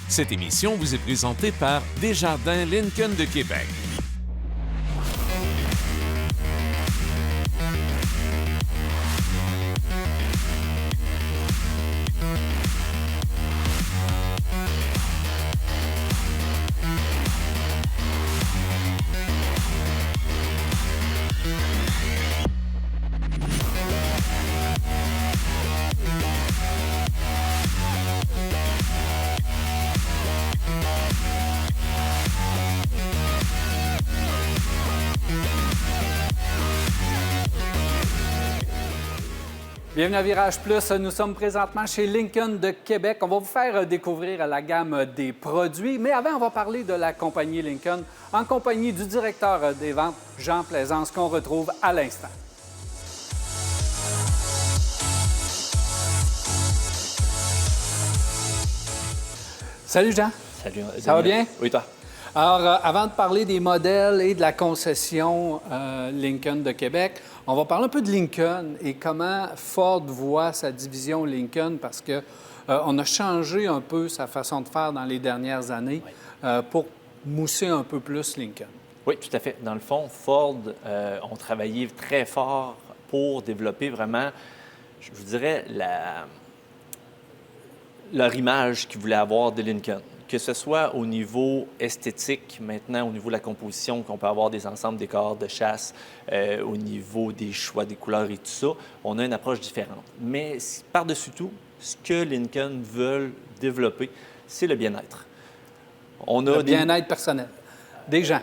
Cette émission vous est présentée par Desjardins Lincoln de Québec. Bienvenue à Virage Plus. Nous sommes présentement chez Lincoln de Québec. On va vous faire découvrir la gamme des produits. Mais avant, on va parler de la compagnie Lincoln en compagnie du directeur des ventes, Jean Plaisance, qu'on retrouve à l'instant. Salut Jean. Salut. Ça va bien? Oui, toi? Alors, avant de parler des modèles et de la concession Lincoln de Québec, on va parler un peu de Lincoln et comment Ford voit sa division Lincoln parce que on a changé un peu sa façon de faire dans les dernières années pour mousser un peu plus Lincoln. Oui, tout à fait. Dans le fond, Ford ont travaillé très fort pour développer vraiment, je vous dirais, leur image qu'ils voulaient avoir de Lincoln. Que ce soit au niveau esthétique, maintenant, au niveau de la composition, qu'on peut avoir des ensembles des corps de chasse, au niveau des choix des couleurs et tout ça, on a une approche différente. Mais par-dessus tout, ce que Lincoln veulent développer, c'est le bien-être. On a le bien-être personnel des gens.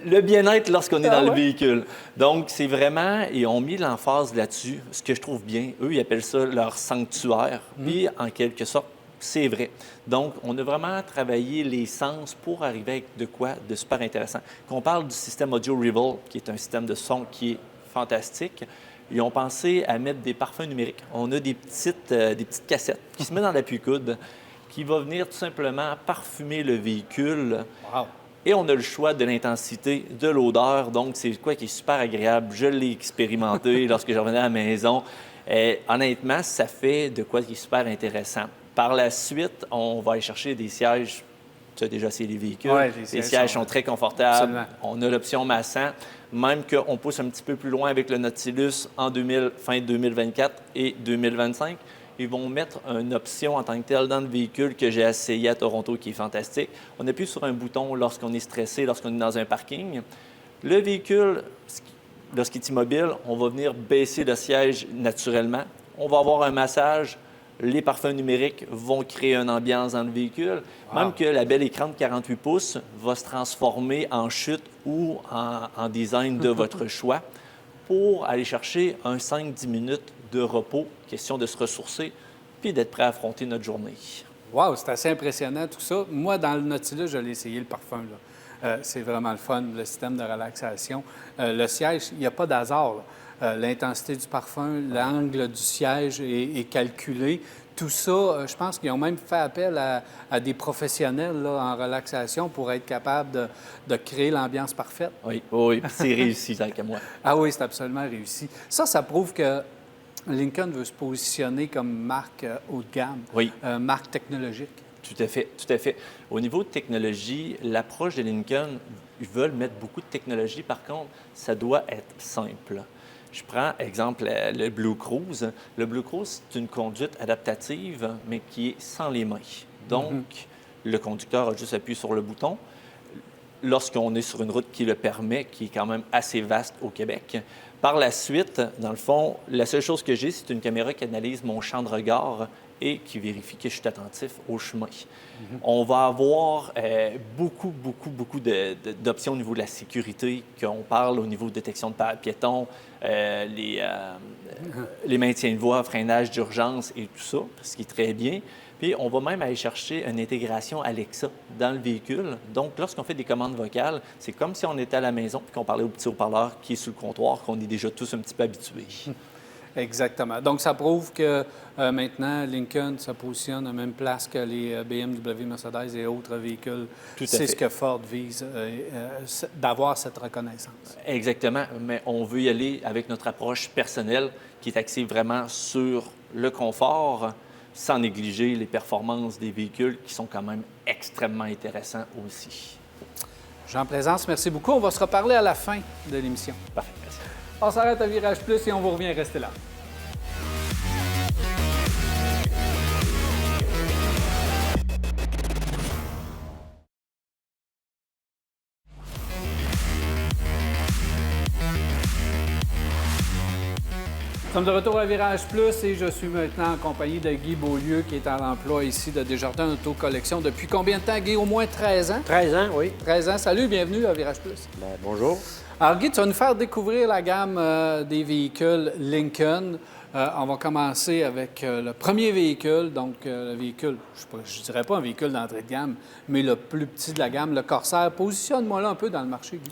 Le bien-être lorsqu'on est dans le véhicule. Donc, c'est vraiment, et on mis l'emphase là-dessus, ce que je trouve bien. Eux, ils appellent ça leur sanctuaire. Puis, en quelque sorte, c'est vrai. Donc, on a vraiment travaillé les sens pour arriver avec de quoi de super intéressant. Quand on parle du système Audio Revolve, qui est un système de son qui est fantastique, ils ont pensé à mettre des parfums numériques. On a des petites cassettes qui se mettent dans l'appui-coude, qui va venir tout simplement parfumer le véhicule. Wow. Et on a le choix de l'intensité, de l'odeur. Donc, c'est quoi qui est super agréable. Je l'ai expérimenté lorsque je revenais à la maison. Et, honnêtement, ça fait de quoi qui est super intéressant. Par la suite, on va aller chercher des sièges. Tu as déjà essayé les véhicules. Ouais, les sièges sont très confortables. Absolument. On a l'option massant. Même qu'on pousse un petit peu plus loin avec le Nautilus en fin 2024 et 2025. Ils vont mettre une option en tant que telle dans le véhicule que j'ai essayé à Toronto qui est fantastique. On appuie sur un bouton lorsqu'on est stressé, lorsqu'on est dans un parking. Le véhicule, lorsqu'il est immobile, on va venir baisser le siège naturellement. On va avoir un massage. Les parfums numériques vont créer une ambiance dans le véhicule. Wow. Même que la belle écran de 48 pouces va se transformer en chute ou en design de votre choix pour aller chercher un 5-10 minutes de repos, question de se ressourcer, puis d'être prêt à affronter notre journée. Wow, c'est assez impressionnant tout ça. Moi, dans le Nautilus, je l'ai essayé, le parfum. C'est vraiment le fun, le système de relaxation. Le siège, il n'y a pas d'hasard. L'intensité du parfum, l'angle du siège est calculé. Tout ça, je pense qu'ils ont même fait appel à des professionnels là, en relaxation pour être capables de créer l'ambiance parfaite. Oui, puis c'est réussi, tant qu'à moi. Ah oui, c'est absolument réussi. Ça prouve que Lincoln veut se positionner comme marque haut de gamme, marque technologique. Tout à fait, tout à fait. Au niveau de technologie, l'approche de Lincoln, ils veulent mettre beaucoup de technologie. Par contre, ça doit être simple. Je prends, exemple, le Blue Cruise. Le Blue Cruise, c'est une conduite adaptative, mais qui est sans les mains. Donc, le conducteur a juste appuyé sur le bouton. Lorsqu'on est sur une route qui le permet, qui est quand même assez vaste au Québec. Par la suite, dans le fond, la seule chose que j'ai, c'est une caméra qui analyse mon champ de regard et qui vérifie que je suis attentif au chemin. On va avoir beaucoup d'options au niveau de la sécurité, qu'on parle au niveau de détection de piétons, les maintiens de voie, freinage d'urgence et tout ça, ce qui est très bien. Puis, on va même aller chercher une intégration Alexa dans le véhicule. Donc, lorsqu'on fait des commandes vocales, c'est comme si on était à la maison puis qu'on parlait au petit haut-parleur qui est sous le comptoir, qu'on est déjà tous un petit peu habitués. Exactement. Donc, ça prouve que maintenant, Lincoln se positionne à la même place que les BMW, Mercedes et autres véhicules. C'est ce que Ford vise, d'avoir cette reconnaissance. Exactement. Mais on veut y aller avec notre approche personnelle qui est axée vraiment sur le confort, sans négliger les performances des véhicules qui sont quand même extrêmement intéressants aussi. Jean Plaisance, merci beaucoup. On va se reparler à la fin de l'émission. Parfait, merci. On s'arrête à Virage Plus et on vous revient. Restez là. Nous sommes de retour à Virage Plus et je suis maintenant en compagnie de Guy Beaulieu qui est à l'emploi ici de Desjardins Auto Collection. Depuis combien de temps, Guy? Au moins 13 ans? 13 ans, oui. 13 ans. Salut, bienvenue à Virage Plus. Bien, bonjour. Alors, Guy, tu vas nous faire découvrir la gamme des véhicules Lincoln. On va commencer avec le premier véhicule, donc le véhicule, je ne dirais pas un véhicule d'entrée de gamme, mais le plus petit de la gamme, le Corsair. Positionne-moi là un peu dans le marché, Guy.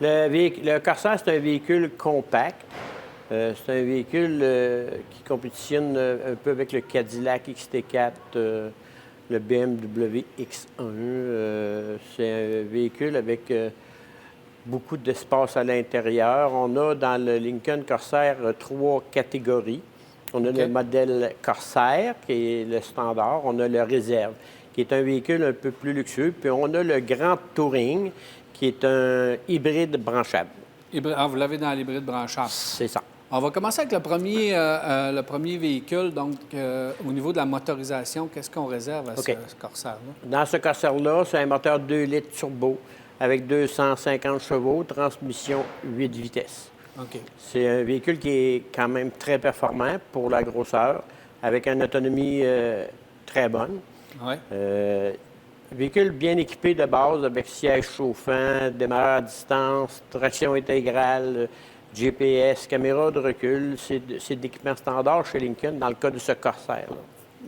Le Corsair, c'est un véhicule compact. C'est un véhicule qui compétitionne un peu avec le Cadillac XT4, le BMW X1. C'est un véhicule avec beaucoup d'espace à l'intérieur. On a dans le Lincoln Corsair 3 catégories. On a le modèle Corsair, qui est le standard. On a le Réserve, qui est un véhicule un peu plus luxueux. Puis on a le Grand Touring, qui est un hybride branchable. Ah, vous l'avez dans l'hybride branchable. C'est ça. On va commencer avec le premier véhicule. Donc, au niveau de la motorisation, qu'est-ce qu'on réserve à ce Corsair-là? Dans ce Corsair-là, c'est un moteur 2 litres turbo avec 250 chevaux, transmission 8 vitesses. OK. C'est un véhicule qui est quand même très performant pour la grosseur, avec une autonomie très bonne. Oui. Véhicule bien équipé de base avec siège chauffant, démarreur à distance, traction intégrale, GPS, caméra de recul. C'est d'équipement standard chez Lincoln dans le cas de ce Corsair-là.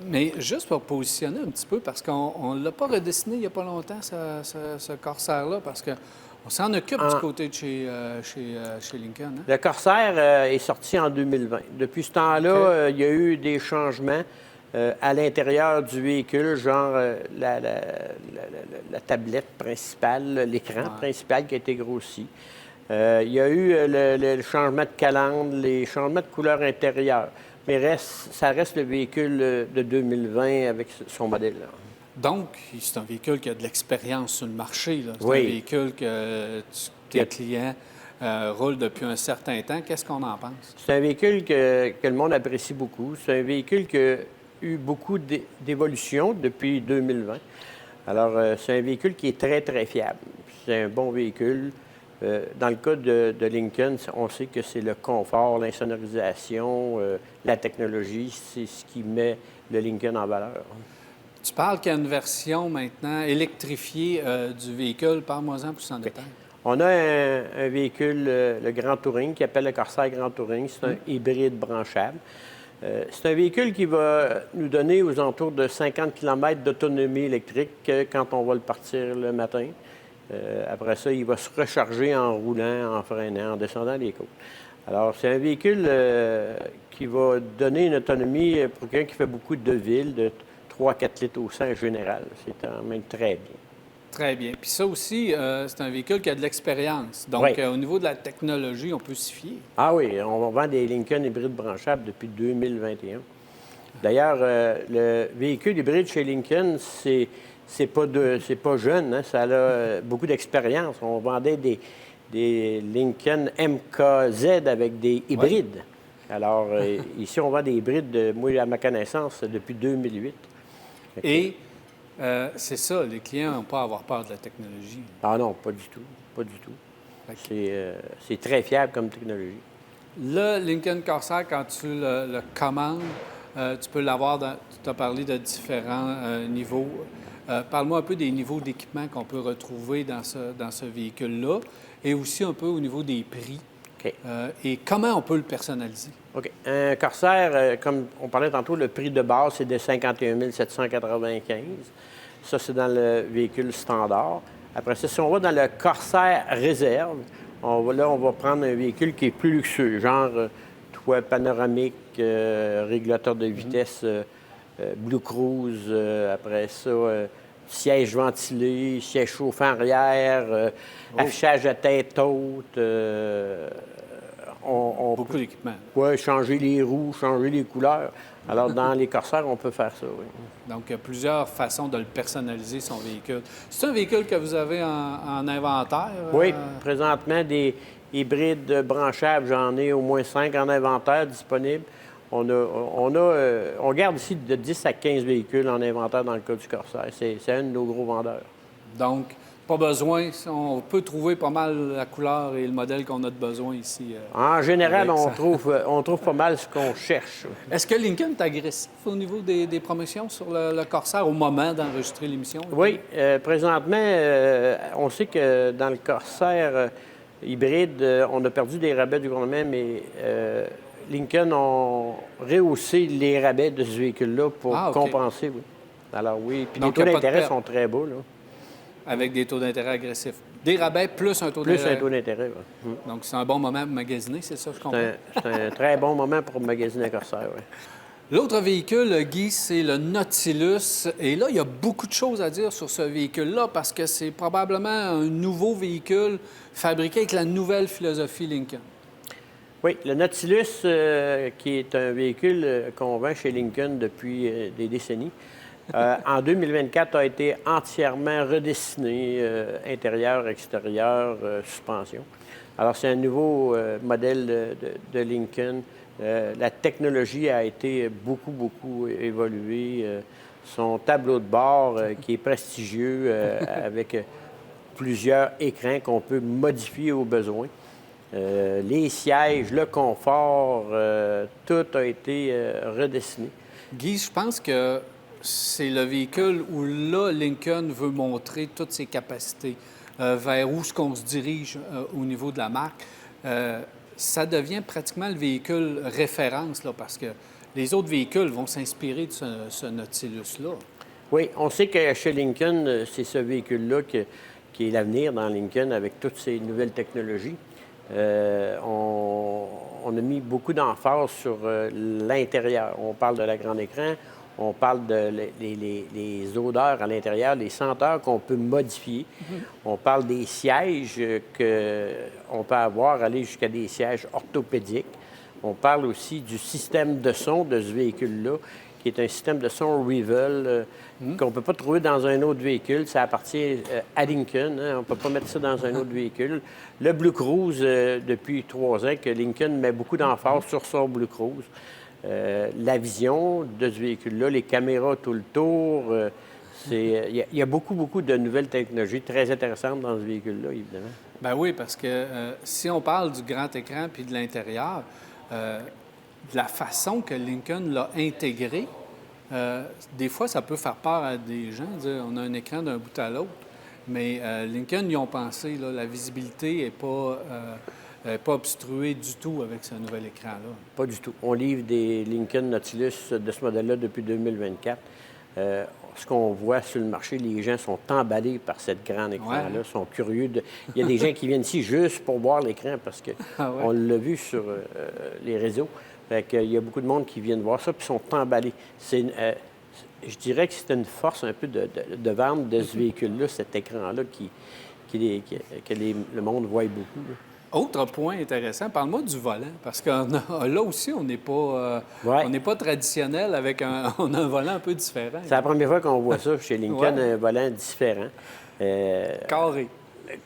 Mais juste pour positionner un petit peu, parce qu'on ne l'a pas redessiné il n'y a pas longtemps, ce Corsair-là, parce qu'on s'en occupe du côté de chez Lincoln. Hein? Le Corsair est sorti en 2020. Depuis ce temps-là, il y a eu des changements à l'intérieur du véhicule, genre la tablette principale, l'écran principal qui a été grossi. Il y a eu le changement de calandre, les changements de couleur intérieure. Mais ça reste le véhicule de 2020 avec son modèle-là. Donc, c'est un véhicule qui a de l'expérience sur le marché. C'est un véhicule que tes clients roulent depuis un certain temps. Qu'est-ce qu'on en pense? C'est un véhicule que le monde apprécie beaucoup. C'est un véhicule qui a eu beaucoup d'évolution depuis 2020. Alors, c'est un véhicule qui est très, très fiable. C'est un bon véhicule. Dans le cas de Lincoln, on sait que c'est le confort, l'insonorisation, la technologie, c'est ce qui met le Lincoln en valeur. Tu parles qu'il y a une version maintenant électrifiée du véhicule. Parle-moi-en plus en détail. On a un véhicule, le Grand Touring, qui appelle le Corsair Grand Touring. C'est un hybride branchable. C'est un véhicule qui va nous donner aux alentours de 50 km d'autonomie électrique quand on va le partir le matin. Après ça, il va se recharger en roulant, en freinant, en descendant les côtes. Alors, c'est un véhicule qui va donner une autonomie pour quelqu'un qui fait beaucoup de villes, de 3-4 litres au 100 en général. C'est quand même très bien. Très bien. Puis ça aussi, c'est un véhicule qui a de l'expérience. Donc, au niveau de la technologie, on peut s'y fier. Ah oui, on vend des Lincoln hybrides branchables depuis 2021. D'ailleurs, le véhicule hybride chez Lincoln, c'est pas jeune, hein? Ça a beaucoup d'expérience. On vendait des Lincoln MKZ avec des hybrides. Alors, ici, on vend des hybrides, moi, à ma connaissance, depuis 2008. Et c'est ça, les clients n'ont pas à avoir peur de la technologie. Ah non, pas du tout. Pas du tout. C'est très fiable comme technologie. Le Lincoln Corsair, quand tu le commandes, tu peux l'avoir, tu as parlé de différents niveaux. Parle-moi un peu des niveaux d'équipement qu'on peut retrouver dans ce véhicule-là et aussi un peu au niveau des prix. Et comment on peut le personnaliser? OK. Un Corsair, comme on parlait tantôt, le prix de base, c'est de 51 795. Ça, c'est dans le véhicule standard. Après ça, si on va dans le Corsair Réserve, on va prendre un véhicule qui est plus luxueux, genre toit panoramique, régulateur de vitesse, Blue Cruise, après ça, siège ventilé, siège chauffant arrière, affichage à tête haute. Beaucoup d'équipements. Oui, changer les roues, changer les couleurs. Alors, dans les Corsair, on peut faire ça, oui. Donc, il y a plusieurs façons de le personnaliser, son véhicule. C'est un véhicule que vous avez en inventaire? Oui, présentement, des hybrides branchables, j'en ai au moins 5 en inventaire disponibles. On garde ici de 10 à 15 véhicules en inventaire dans le cas du Corsair. C'est un de nos gros vendeurs. Donc, pas besoin, on peut trouver pas mal la couleur et le modèle qu'on a de besoin ici. En général, avec on trouve pas mal ce qu'on cherche. Est-ce que Lincoln est agressif au niveau des promotions sur le Corsair au moment d'enregistrer l'émission? Oui, présentement, on sait que dans le Corsair hybride, on a perdu des rabais du gouvernement, mais Lincoln ont rehaussé les rabais de ce véhicule-là pour compenser, oui. Alors oui, puis les taux d'intérêt sont très bas, là. Avec des taux d'intérêt agressifs. Des rabais plus un taux d'intérêt. Plus un taux d'intérêt, oui. Donc, c'est un bon moment pour magasiner, c'est ça, je comprends? C'est un très bon moment pour magasiner un Corsair, oui. L'autre véhicule, Guy, c'est le Nautilus. Et là, il y a beaucoup de choses à dire sur ce véhicule-là parce que c'est probablement un nouveau véhicule fabriqué avec la nouvelle philosophie Lincoln. Oui, le Nautilus, qui est un véhicule qu'on vend chez Lincoln depuis des décennies, en 2024 a été entièrement redessiné, intérieur, extérieur, suspension. Alors, c'est un nouveau modèle de Lincoln. La technologie a été beaucoup évoluée. Son tableau de bord, qui est prestigieux, avec plusieurs écrans qu'on peut modifier au besoin. Les sièges, le confort, tout a été redessiné. Guy, je pense que c'est le véhicule où là, Lincoln veut montrer toutes ses capacités, vers où est-ce qu'on se dirige au niveau de la marque. Ça devient pratiquement le véhicule référence, là, parce que les autres véhicules vont s'inspirer de ce Nautilus-là. Oui, on sait que chez Lincoln, c'est ce véhicule-là qui est l'avenir dans Lincoln avec toutes ces nouvelles technologies. On a mis beaucoup d'emphase sur l'intérieur. On parle de la grande écran, on parle les odeurs à l'intérieur, les senteurs qu'on peut modifier. On parle des sièges qu'on peut avoir, aller jusqu'à des sièges orthopédiques. On parle aussi du système de son de ce véhicule-là, qui est un système de son Revel qu'on ne peut pas trouver dans un autre véhicule. Ça appartient à Lincoln. Hein? On ne peut pas mettre ça dans un autre véhicule. Le Blue Cruise, depuis 3 ans, que Lincoln met beaucoup d'emphase sur son Blue Cruise. La vision de ce véhicule-là, les caméras tout le tour, il y a beaucoup de nouvelles technologies très intéressantes dans ce véhicule-là, évidemment. Ben oui, parce que si on parle du grand écran puis de l'intérieur, de la façon que Lincoln l'a intégré, des fois, ça peut faire peur à des gens, dire on a un écran d'un bout à l'autre. Mais Lincoln, ils ont pensé, là, la visibilité n'est pas obstruée du tout avec ce nouvel écran-là. Pas du tout. On livre des Lincoln Nautilus de ce modèle-là depuis 2024. Ce qu'on voit sur le marché, les gens sont emballés par cette grande écran-là, sont curieux. Il y a des gens qui viennent ici juste pour voir l'écran parce qu'on l'a vu sur les réseaux. Fait qu'il y a beaucoup de monde qui viennent voir ça puis sont emballés. Je dirais que c'est une force un peu de vente de ce véhicule-là, cet écran-là, que le monde voit beaucoup, là. Autre point intéressant, parle-moi du volant, parce que là aussi, on n'est pas traditionnel avec on a un volant un peu différent. C'est la première fois qu'on voit ça chez Lincoln, un volant différent. Carré.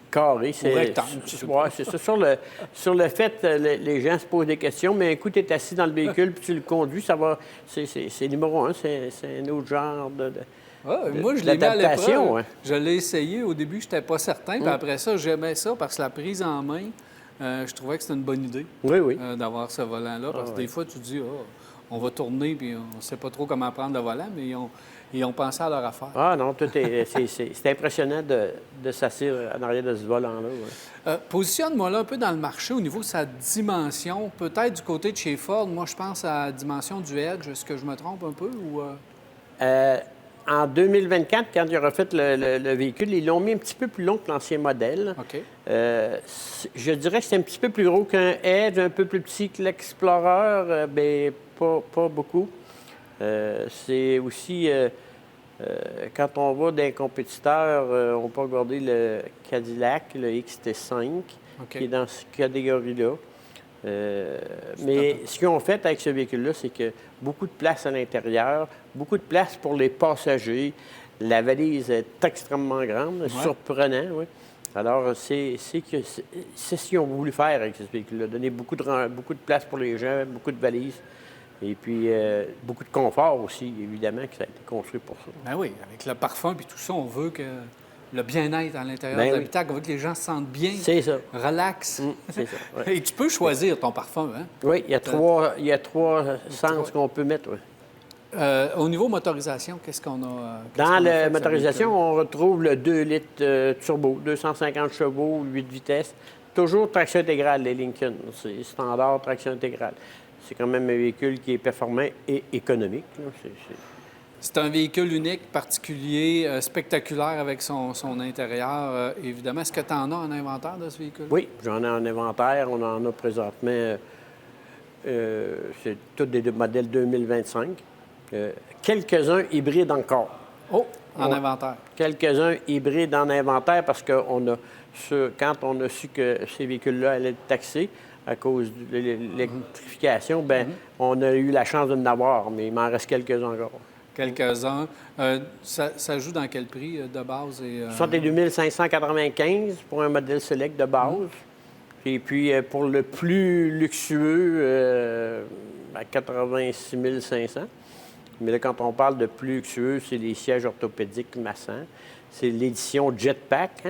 Carré, c'est... Ou rectangle. Oui, c'est ça. Sur le fait, les gens se posent des questions, mais écoute, tu es assis dans le véhicule puis tu le conduis, ça va... C'est numéro un, c'est un autre genre de moi, je l'ai mis à l'épreuve. Hein. Je l'ai essayé. Au début, je n'étais pas certain. Puis après ça, j'aimais ça parce que la prise en main, je trouvais que c'était une bonne idée d'avoir ce volant-là. Parce que des fois, tu dis, on va tourner puis on ne sait pas trop comment prendre le volant, mais ils ont pensé à leur affaire. Ah non, c'est impressionnant de s'asseoir en arrière de ce volant-là. Ouais. Positionne-moi là un peu dans le marché au niveau de sa dimension. Peut-être du côté de chez Ford, moi, je pense à la dimension du Edge. Est-ce que je me trompe un peu? Ou, En 2024, quand ils ont refait le véhicule, ils l'ont mis un petit peu plus long que l'ancien modèle. OK. Je dirais que c'est un petit peu plus gros qu'un Edge, un peu plus petit que l'Explorer, bien, pas beaucoup. C'est aussi, quand on va d'un compétiteur, on peut regarder le Cadillac, le XT5, qui est dans cette catégorie-là. Mais ce qu'ils ont fait avec ce véhicule-là, c'est que beaucoup de place à l'intérieur, beaucoup de place pour les passagers. La valise est extrêmement grande, surprenant, oui. Alors, c'est ce qu'ils ont voulu faire avec ce véhicule-là, donner beaucoup de place pour les gens, beaucoup de valises. Et puis, beaucoup de confort aussi, évidemment, que ça a été construit pour ça. Ben oui, avec le parfum et tout ça, on veut que le bien-être à l'intérieur Ben de oui. l'habitacle, on veut que les gens se sentent bien, C'est ça. relax. C'est ça, ouais. Et tu peux choisir ton parfum, hein? Oui, il y a trois sens qu'on peut mettre, oui. Au niveau motorisation, qu'est-ce qu'on a? Dans la motorisation, on retrouve le 2 litres turbo, 250 chevaux, 8 vitesses. Toujours traction intégrale, les Lincoln. C'est standard traction intégrale. C'est quand même un véhicule qui est performant et économique. Là. C'est un véhicule unique, particulier, spectaculaire avec son intérieur, évidemment. Est-ce que tu en as en inventaire de ce véhicule? Oui, j'en ai en inventaire. On en a présentement, c'est tous des modèles 2025. Quelques-uns hybrides encore. Oh, en Ouais. inventaire. Quelques-uns hybrides en inventaire parce que quand on a su que ces véhicules-là allaient être taxés à cause de l'électrification, bien, on a eu la chance de l'avoir, mais il m'en reste quelques-uns encore. Quelques-uns. Ça joue dans quel prix de base? 62 595 pour un modèle Select de base. Et puis, pour le plus luxueux, à 86 500. Mais là, quand on parle de plus luxueux, c'est les sièges orthopédiques Masson. C'est l'édition Jetpack,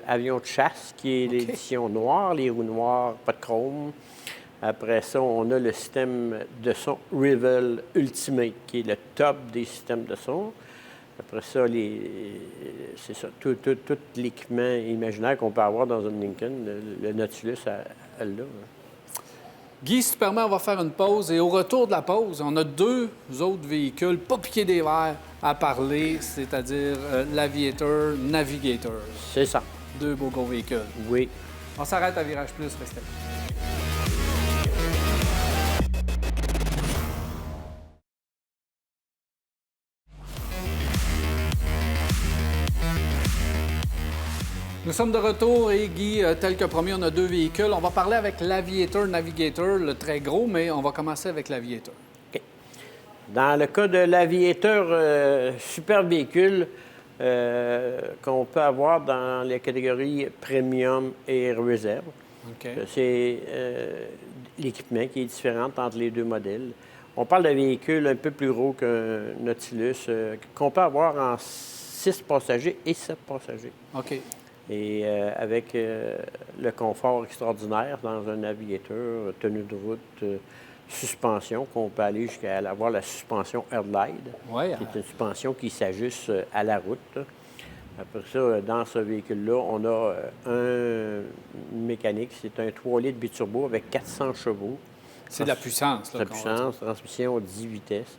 avion de chasse, qui est l'édition noire, les roues noires, pas de chrome. Après ça, on a le système de son Revel Ultimate, qui est le top des systèmes de son. Après ça, c'est ça, tout l'équipement imaginaire qu'on peut avoir dans une Lincoln, le Nautilus, elle l'a. Guy, si tu permets, on va faire une pause. Et au retour de la pause, on a deux autres véhicules, pas piqués des verres, à parler, c'est-à-dire l'Aviator, Navigator. C'est ça. Deux beaux gros véhicules. Oui. On s'arrête à Virage Plus, restez là. Nous sommes de retour et Guy, tel que promis, on a deux véhicules. On va parler avec l'Aviator Navigator, le très gros, mais on va commencer avec l'Aviator. OK. Dans le cas de l'Aviator, super véhicule qu'on peut avoir dans les catégories Premium et Reserve. OK. C'est l'équipement qui est différent entre les deux modèles. On parle d'un véhicule un peu plus gros qu'un Nautilus, qu'on peut avoir en 6 passagers et 7 passagers. OK. Et avec le confort extraordinaire dans un Aviator, tenue de route, suspension, qu'on peut aller jusqu'à avoir la suspension Airglide, Ouais, qui est une suspension qui s'ajuste à la route. Après ça, dans ce véhicule-là, on a un mécanique, c'est un 3 litres biturbo avec 400 chevaux. C'est de la puissance. De Là, la puissance, transmission 10 vitesses.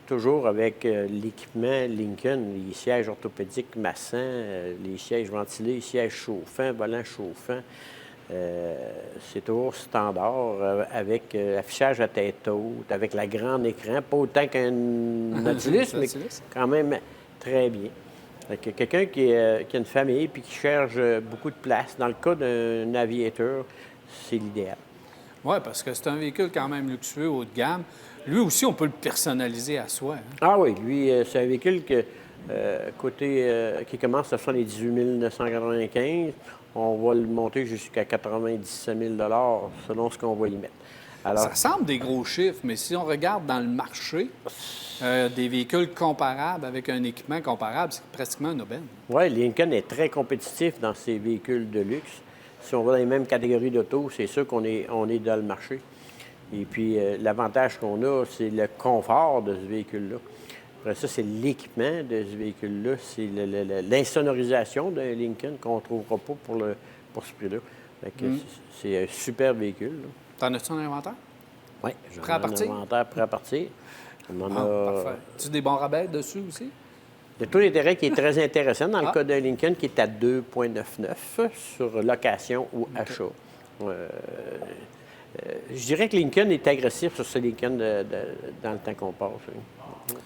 Toujours avec l'équipement Lincoln, les sièges orthopédiques Masson, les sièges ventilés, sièges chauffants, volants chauffants. C'est toujours standard avec affichage à tête haute, avec la grande écran, pas autant qu'un Nautilus, mais quand même très bien. Quelqu'un qui a une famille et qui cherche beaucoup de place, dans le cas d'un Aviator, c'est l'idéal. Oui, parce que c'est un véhicule quand même luxueux, haut de gamme. Lui aussi, on peut le personnaliser à soi. Hein? Ah oui, lui, c'est un véhicule qui commence à 78 995. On va le monter jusqu'à 97 000 selon ce qu'on va y mettre. Alors, ça semble des gros chiffres, mais si on regarde dans le marché, des véhicules comparables avec un équipement comparable, c'est pratiquement une aubaine. oui, Lincoln est très compétitif dans ses véhicules de luxe. Si on va dans les mêmes catégories d'auto, c'est sûr qu'on est dans le marché. Et puis, l'avantage qu'on a, c'est le confort de ce véhicule-là. Après ça, c'est l'équipement de ce véhicule-là. C'est l'insonorisation d'un Lincoln qu'on ne trouvera pas pour ce prix-là. C'est un super véhicule. T'en as-tu en inventaire? Oui, Prêt à partir? Inventaire prêt à partir. On en a... Parfait. Tu as des bons rabais dessus aussi? Le taux d'intérêt qui est très intéressant dans le cas d'un Lincoln qui est à 2,99 sur location ou achat. Je dirais que Lincoln est agressif sur ce Lincoln dans le temps qu'on passe. Oui.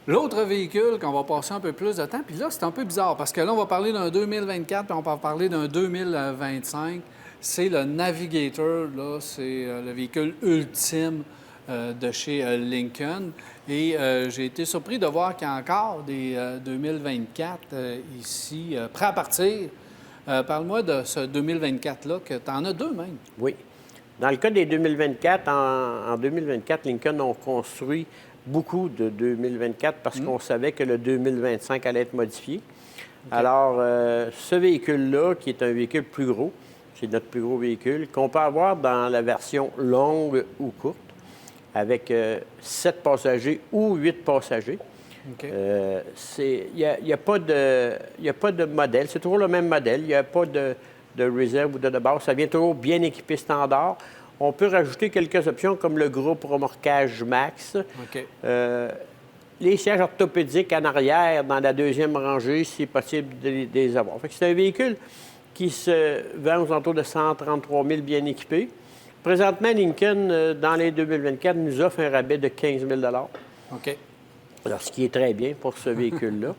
L'autre véhicule qu'on va passer un peu plus de temps, puis là, c'est un peu bizarre parce que là, on va parler d'un 2024 puis on va parler d'un 2025. c'est le Navigator. Là, c'est le véhicule ultime de chez Lincoln. Et j'ai été surpris de voir qu'il y a encore des 2024 ici, prêts à partir. Parle-moi de ce 2024-là, que tu en as deux même. Oui. Dans le cas des 2024, en 2024, Lincoln a construit beaucoup de 2024 parce qu'on savait que le 2025 allait être modifié. Okay. Alors, ce véhicule-là, qui est un véhicule plus gros, c'est notre plus gros véhicule, qu'on peut avoir dans la version longue ou courte, avec 7 passagers ou 8 passagers. Okay. Il n'y a pas de modèle, c'est toujours le même modèle. Il n'y a pas de réserve ou de base. Ça vient toujours bien équipé standard. On peut rajouter quelques options comme le groupe remorquage Max. Okay. Les sièges orthopédiques en arrière, dans la deuxième rangée, c'est possible de les avoir. C'est un véhicule qui se vend aux alentours de 133 000 bien équipé. Présentement, Lincoln, dans les 2024, nous offre un rabais de 15 000 OK. Alors, ce qui est très bien pour ce véhicule-là.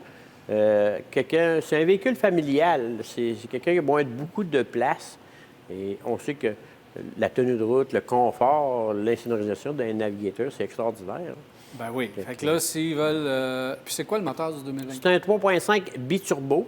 C'est un véhicule familial. C'est quelqu'un qui a besoin de beaucoup de place. Et on sait que la tenue de route, le confort, l'insonorisation d'un Navigator, c'est extraordinaire. Ben oui. Fait que là, s'ils veulent... Puis c'est quoi le moteur du 2024? C'est un 3.5 biturbo.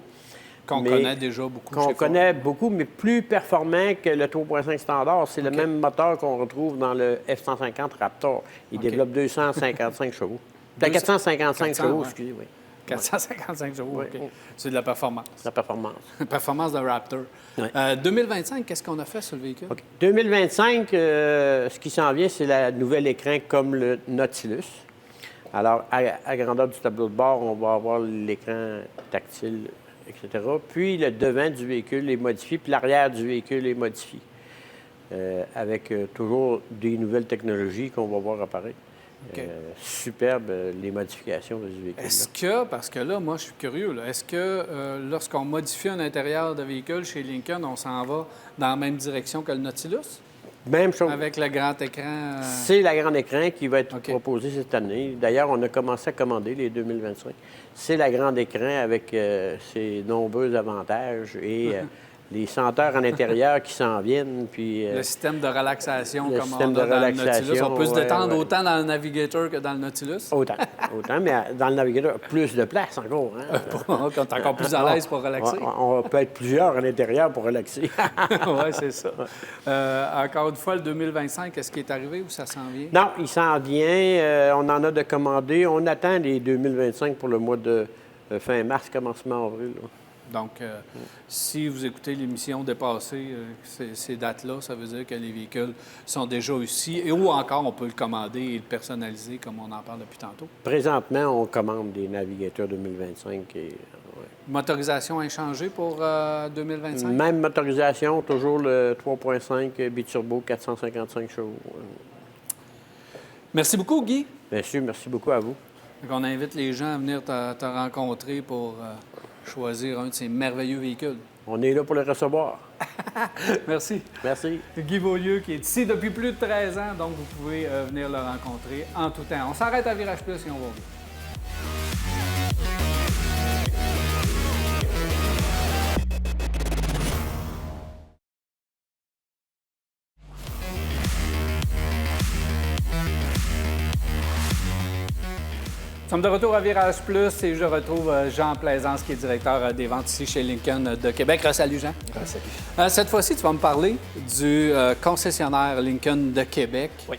Qu'on connaît déjà beaucoup. Qu'on connaît beaucoup, mais plus performant que le 3.5 standard. C'est le même moteur qu'on retrouve dans le F-150 Raptor. Il développe 255 chevaux. 455 chevaux, excusez, oui. 455 chevaux, oui. OK. C'est de la performance. La performance. Performance de Raptor. Oui. 2025, qu'est-ce qu'on a fait sur le véhicule? Okay. 2025, ce qui s'en vient, c'est le nouvel écran comme le Nautilus. Alors, à grandeur du tableau de bord, on va avoir l'écran tactile, etc. Puis, le devant du véhicule est modifié, puis l'arrière du véhicule est modifié, avec toujours des nouvelles technologies qu'on va voir apparaître. Okay. Superbe, les modifications du véhicule. Est-ce que, parce que là, moi, je suis curieux, est-ce que lorsqu'on modifie un intérieur de véhicule chez Lincoln, on s'en va dans la même direction que le Nautilus? Même chose. Avec le grand écran? C'est le grand écran qui va être proposé cette année. D'ailleurs, on a commencé à commander les 2025. C'est le grand écran avec ses nombreux avantages et les senteurs en intérieur qui s'en viennent. Puis, le système de relaxation, comme on a dans le Nautilus. On peut se détendre autant dans le Navigator que dans le Nautilus? Autant, mais dans le Navigator, plus de place encore. Hein? Quand on est encore plus à l'aise pour relaxer. On peut être plusieurs à l'intérieur pour relaxer. Oui, c'est ça. Encore une fois, le 2025, est-ce qu'il est arrivé ou ça s'en vient? Non, il s'en vient. On en a de commandés. On attend les 2025 pour le mois de fin mars, commencement avril. Là. Donc, si vous écoutez l'émission dépassée, ces dates-là, ça veut dire que les véhicules sont déjà ici. Et ou encore, on peut le commander et le personnaliser, comme on en parle depuis tantôt. Présentement, on commande des Navigators 2025. Motorisation inchangée pour 2025? Même motorisation, toujours le 3.5 biturbo, 455 chevaux. Merci beaucoup, Guy. Bien sûr, merci beaucoup à vous. Donc, on invite les gens à venir te rencontrer pour... choisir un de ces merveilleux véhicules. On est là pour le recevoir. Merci. Merci. Guy Beaulieu, qui est ici depuis plus de 13 ans, donc vous pouvez venir le rencontrer en tout temps. On s'arrête à Virage Plus et on va revenir. Nous sommes de retour à Virage Plus et je retrouve Jean Plaisance, qui est directeur des ventes ici chez Lincoln de Québec. Salut, Jean. Salut. Cette fois-ci, tu vas me parler du concessionnaire Lincoln de Québec, oui.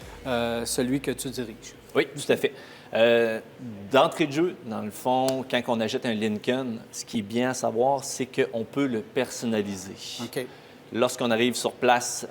Celui que tu diriges. Oui, tout à fait. D'entrée de jeu, dans le fond, quand on achète un Lincoln, ce qui est bien à savoir, c'est qu'on peut le personnaliser. OK. Lorsqu'on arrive sur place,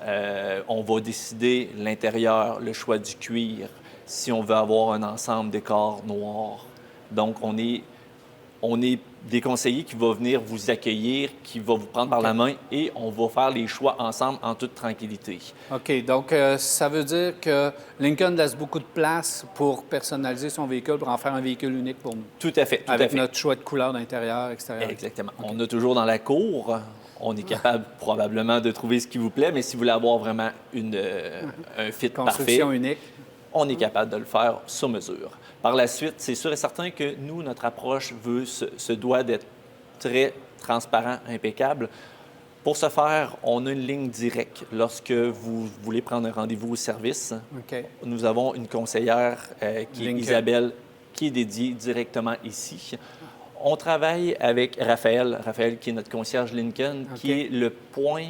on va décider l'intérieur, le choix du cuir, si on veut avoir un ensemble décor noir. Donc, on est des conseillers qui vont venir vous accueillir, qui vont vous prendre par la main et on va faire les choix ensemble en toute tranquillité. OK. Donc, ça veut dire que Lincoln laisse beaucoup de place pour personnaliser son véhicule, pour en faire un véhicule unique pour nous. Tout à fait. Avec notre choix de couleur d'intérieur, extérieur. Exactement. Okay. On a toujours dans la cour... On est capable probablement de trouver ce qui vous plaît, mais si vous voulez avoir vraiment un fit Construction parfait, unique. On est capable de le faire sur mesure. Par la suite, c'est sûr et certain que nous, notre approche se doit d'être très transparent, impeccable. Pour ce faire, on a une ligne directe. Lorsque vous voulez prendre un rendez-vous au service, OK. nous avons une conseillère qui est Lincoln. Isabelle, qui est dédiée directement ici. On travaille avec Raphaël qui est notre concierge Lincoln, OK. qui est le point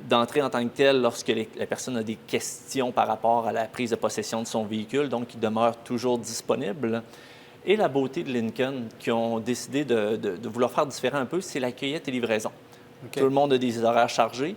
d'entrée en tant que tel lorsque la personne a des questions par rapport à la prise de possession de son véhicule, donc il demeure toujours disponible. Et la beauté de Lincoln, qui ont décidé de vouloir faire différent un peu, c'est la cueillette et livraison. OK. Tout le monde a des horaires chargés.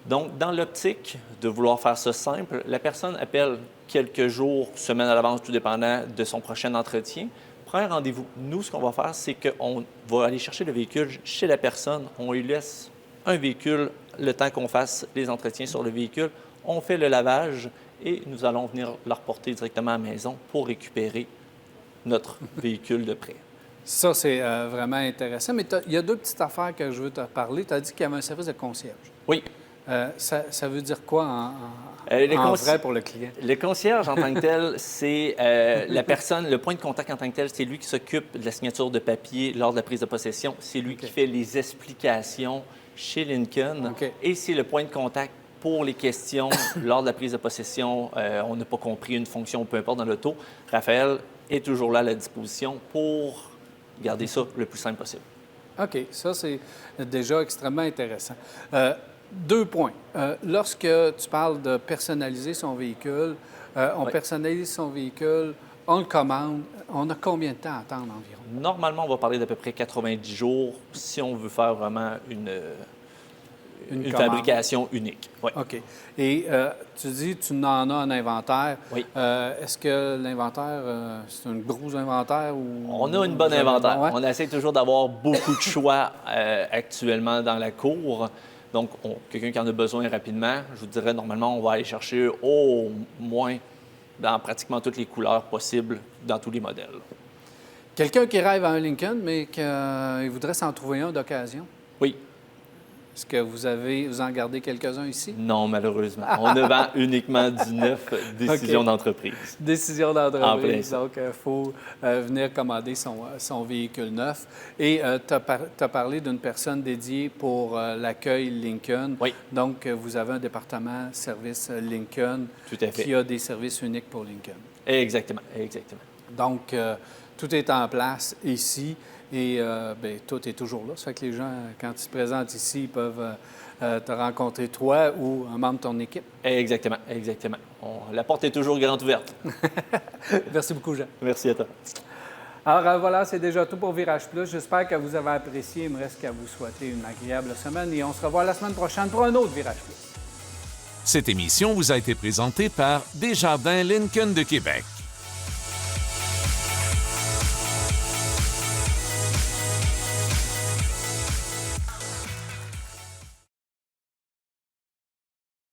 Donc, dans l'optique de vouloir faire ça simple, la personne appelle quelques jours, semaines à l'avance, tout dépendant de son prochain entretien, prend un rendez-vous. Nous, ce qu'on va faire, c'est qu'on va aller chercher le véhicule chez la personne. On lui laisse un véhicule le temps qu'on fasse les entretiens sur le véhicule. On fait le lavage et nous allons venir le reporter directement à la maison pour récupérer notre véhicule de prêt. Ça, c'est vraiment intéressant. Mais il y a deux petites affaires que je veux te parler. Tu as dit qu'il y avait un service de concierge. Oui. Ça veut dire quoi Les en conci- vrai pour le client? Le concierge en tant que tel, c'est la personne, le point de contact en tant que tel, c'est lui qui s'occupe de la signature de papier lors de la prise de possession. C'est lui OK. qui fait les explications chez Lincoln. OK. Et c'est le point de contact pour les questions lors de la prise de possession. On n'a pas compris une fonction, peu importe, dans l'auto. Raphaël est toujours là à la disposition pour garder ça le plus simple possible. OK. Ça, c'est déjà extrêmement intéressant. Deux points. Lorsque tu parles de personnaliser son véhicule, on Oui. personnalise son véhicule, on le commande. On a combien de temps à attendre environ? Normalement, on va parler d'à peu près 90 jours si on veut faire vraiment une commande. fabrication unique. Oui. OK. Et tu dis tu en as un inventaire. Oui. Est-ce que l'inventaire, c'est un gros inventaire ou... On a une bonne inventaire. Ouais. On essaie toujours d'avoir beaucoup de choix actuellement dans la cour. Donc, quelqu'un qui en a besoin rapidement, je vous dirais, normalement, on va aller chercher au moins dans pratiquement toutes les couleurs possibles, dans tous les modèles. Quelqu'un qui rêve à un Lincoln, mais qu'il voudrait s'en trouver un d'occasion. Oui. Est-ce que vous en gardez quelques-uns ici? Non, malheureusement. On ne vend uniquement du neuf, décision OK. d'entreprise. Décision En plein d'entreprise. ça. Donc, il faut venir commander son véhicule neuf. Et tu as parlé d'une personne dédiée pour l'accueil Lincoln. Oui. Donc, vous avez un département service Lincoln Tout à fait. qui a des services uniques pour Lincoln. Exactement, exactement. Donc, tout est en place ici et bien, tout est toujours là. Ça fait que les gens, quand ils se présentent ici, ils peuvent te rencontrer toi ou un membre de ton équipe. Exactement, exactement. La porte est toujours grande ouverte. Merci beaucoup, Jean. Merci à toi. Alors voilà, c'est déjà tout pour Virage Plus. J'espère que vous avez apprécié. Il me reste qu'à vous souhaiter une agréable semaine et on se revoit la semaine prochaine pour un autre Virage Plus. Cette émission vous a été présentée par Desjardins Lincoln de Québec.